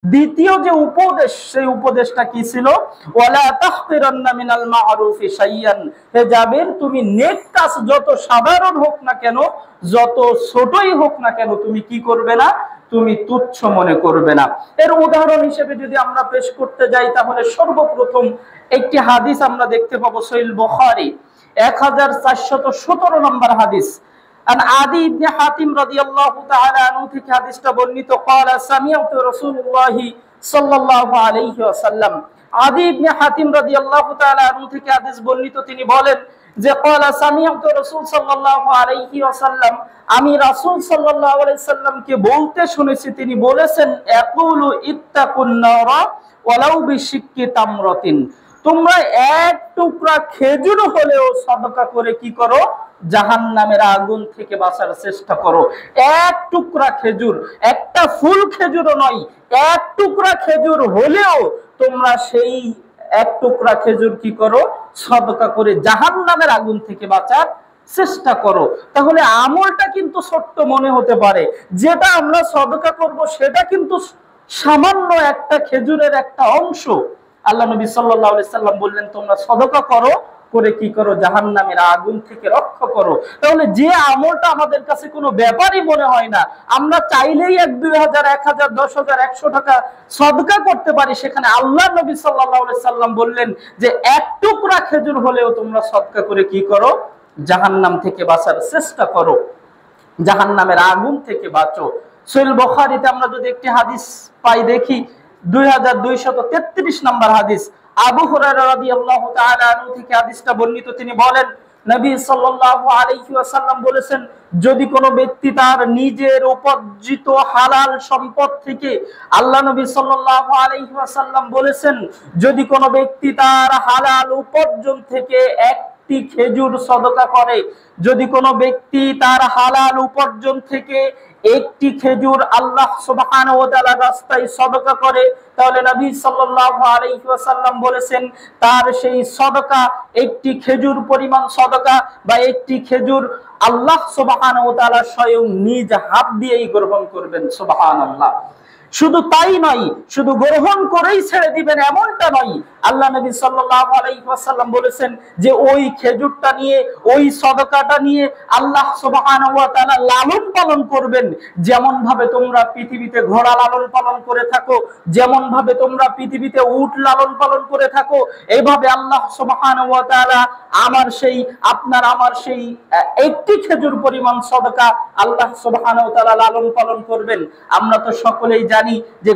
দ্বিতীয় যে উপদেশ, সেই উপদেশটা কি ছিল? ওয়ালা তাহকিরান্না মিনাল মা'রুফি শাইয়ান, হে জাবির তুমি নেক কাজ যত সাধারণ হোক না কেন, যত ছোটই হোক না কেন, তুমি কি করবে না? তুমি তুচ্ছ মনে করবে না। এর উদাহরণ হিসেবে যদি আমরা পেশ করতে যাই, তাহলে সর্বপ্রথম একটি হাদিস আমরা দেখতে পাবো সহিহ বুখারী 1417 নম্বর হাদিস। عن عدي بن حاتم رضي الله تعالى عنه থেকে হাদিসটা বর্ণিত, قال سمعت رسول الله صلى الله عليه وسلم। আদি ইবনে হাতিম রাদিয়াল্লাহু তাআলা আনহু থেকে হাদিস বর্ণিত, তিনি বলেন যে قال سمعت رسول صلى الله عليه وسلم, আমি রাসূল সাল্লাল্লাহু আলাইহি সাল্লামকে বলতে শুনেছি, তিনি বলেছেন ইয়াকুলু ইত্তাকুন নারা ওয়ালাউ বিশিক্কি তামরাতিন, তোমরা এক টুকরা খেজুর হলেও সদকা করে কি করো? জাহান্নামের আগুন থেকে বাঁচার চেষ্টা করো। এক টুকরা খেজুর, একটা ফুল খেজুরও নয়, এক টুকরা খেজুর হলেও তোমরা সেই এক টুকরা খেজুর কি করো? সদকা করে জাহান্নামের আগুন থেকে বাঁচার চেষ্টা করো। তাহলে আমলটা কিন্তু ছোট্ট মনে হতে পারে, যেটা আমরা সদকা করব সেটা কিন্তু সামান্য একটা খেজুরের একটা অংশ। আল্লাহ নবী সাল্লাল্লাহু আলাইহি সাল্লাম বললেন তোমরা সদকা করো, করে কি করো? জাহান্নামের আগুন থেকে রক্ষা করো। তাহলে যে আমলটা আমাদের কাছে কোনো ব্যাপারই মনে হয় না, আমরা চাইলেই 1-2,000, 1,000, 10,000, 100 টাকা সদকা করতে পারি, সেখানে আল্লাহ নবী সাল্লাল্লাহু আলাইহি সাল্লাম বললেন যে এক টুকরা খেজুর হলেও তোমরা সদকা করে কি করো? জাহান্নাম থেকে বাঁচার চেষ্টা করো, জাহান্নামের আগুন থেকে বাঁচো। সহিহ বুখারীতে আমরা যদি একটি হাদিস পাই দেখি, 2233 নম্বর হাদিস, আবু হুরায়রা রাদিয়াল্লাহু তাআলা আনহু থেকে হাদিসটা বর্ণিত, তিনি বলেন নবী সাল্লাল্লাহু আলাইহি ওয়াসাল্লাম বলেছেন, যদি কোনো ব্যক্তি তার নিজের উপার্জিত হালাল সম্পদ থেকে, আল্লাহ নবী সাল্লাল্লাহু আলাইহি ওয়াসাল্লাম বলেছেন, যদি কোনো ব্যক্তি তার হালাল উপার্জন থেকে একটি খেজুর সদকা করে, যদি কোনো ব্যক্তি তার হালাল উপার্জন থেকে একটি খেজুর আল্লাহ সুবহানাহু ওয়া তাআলার রাস্তায় সদকা করে, তাহলে নবী সাল্লাল্লাহু আলাইহি ওয়াসাল্লাম বলেছেন তার সেই সদকা, একটি খেজুর পরিমাণ সদকা বা একটি খেজুর আল্লাহ সুবহানাহু ওয়া তাআলা স্বয়ং নিজ হাত দিয়েই গ্রহণ করবেন। সুবহানাল্লাহ। শুধু তাই নয়, শুধু গ্রহণ করেই ছেড়ে দিবেন এমনটা নয়, আল্লাহ নবী সাল্লাল্লাহু আলাইহি ওয়াসাল্লাম বলেছেন যে ওই খেজুরটা নিয়ে, ওই সদকাটা নিয়ে আল্লাহ সুবহানাহু ওয়া তাআলা লালন পালন করবেন। যেমন ভাবে তোমরা পৃথিবীতে ঘোড়া লালন পালন করে থাকো, যেমন ভাবে তোমরা পৃথিবীতে উট লালন পালন করে থাকো, এইভাবে আল্লাহ সুবহানাহু ওয়া তাআলা আমার সেই একটি খেজুর পরিমাণ সদকা আল্লাহ সুবহানাহু ওয়া তাআলা লালন পালন করবেন। আমরা তো সকলেই জানি যে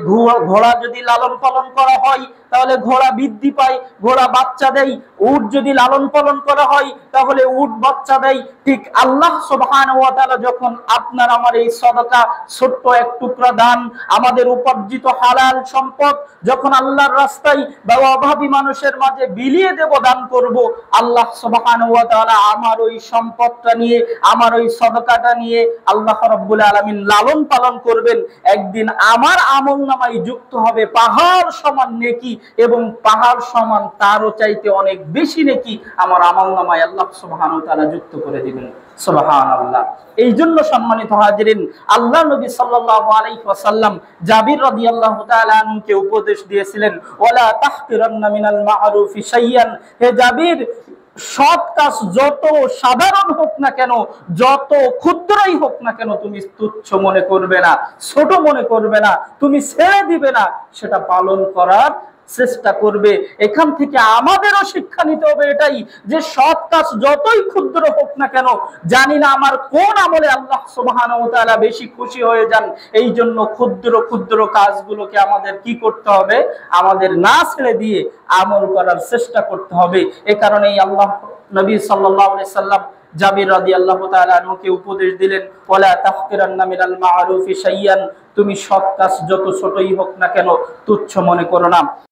ঘোড়া যদি লালন পালন করা হয় তাহলে ঘোড়া বৃদ্ধি পায়, ঘোড়া বাচ্চা দেয়। উট যদি লালন পালন করা হয় তাহলে উট বাচ্চা দেয়। ঠিক আল্লাহ সুবহানাহু ওয়া তাআলা যখন আপনার আমার এই সদকা, ছোট্ট এক টুকরা দান, আমাদের উপার্জিত হালাল সম্পদ যখন আল্লাহর রাস্তায় বা অভাবী মানুষের মাঝে বিলিয়ে দেব, দান করব, আল্লাহ সুবহানাহু ওয়া তাআলা আমার ওই সম্পদটা নিয়ে, আমার ওই সদকাটা নিয়ে আল্লাহ রাব্বুল আলামিন লালন পালন করবেন। একদিন আমার আমলনামায় যুক্ত হবে পাহাড় সমান নেকি, এবং পাহাড় সমান তারও চাইতে অনেক বেশি নেকি আমার আমলনামায় আল্লাহ সুবহানাহু ওয়া তাআলা যুক্ত করে দিবেন। সুবহানাল্লাহ। এই জন্য সম্মানিত হাজিরিন, আল্লাহ নবী সাল্লাল্লাহু আলাইহি ওয়াসাল্লাম জাবির রাদিয়াল্লাহু তাআলা আনহুকে উপদেশ দিয়েছিলেন, ওয়ালা তাহকিরান্না মিনাল মা'রুফি শাইয়ান, হে জাবির সৎ কাজ যত সাধারণ হোক না কেন, যত ক্ষুদ্রই হোক না কেন, তুমি তুচ্ছ মনে করবে না, ছোট মনে করবে না, তুমি ছেড়ে দিবে না, সেটা পালন করার চেষ্টা করবে। এখান থেকে আমাদেরও শিক্ষা নিতে হবে এটাই, যে সৎ কাজ যতই ক্ষুদ্র হোক না কেন, জানি না আমার কোন আমলে আল্লাহ সুবহানাহু ওয়া তাআলা বেশি খুশি হয়ে যান, এই জন্য ক্ষুদ্র ক্ষুদ্র কাজগুলোকে আমাদের কি করতে হবে? আমাদের না ছেড়ে দিয়ে আমল করার চেষ্টা করতে হবে। এ কারণেই আল্লাহ নবী সাল্লাল্লাহু আলাইহি সাল্লাম জাবির রাদিয়াল্লাহু তাআলা আনহুকে উপদেশ দিলেন, ওয়ালা তাহকিরান্না মিনাল মা'রুফি শাইয়ান, তুমি সৎ কাজ যত ছোটই হোক না কেন তুচ্ছ মনে করো না।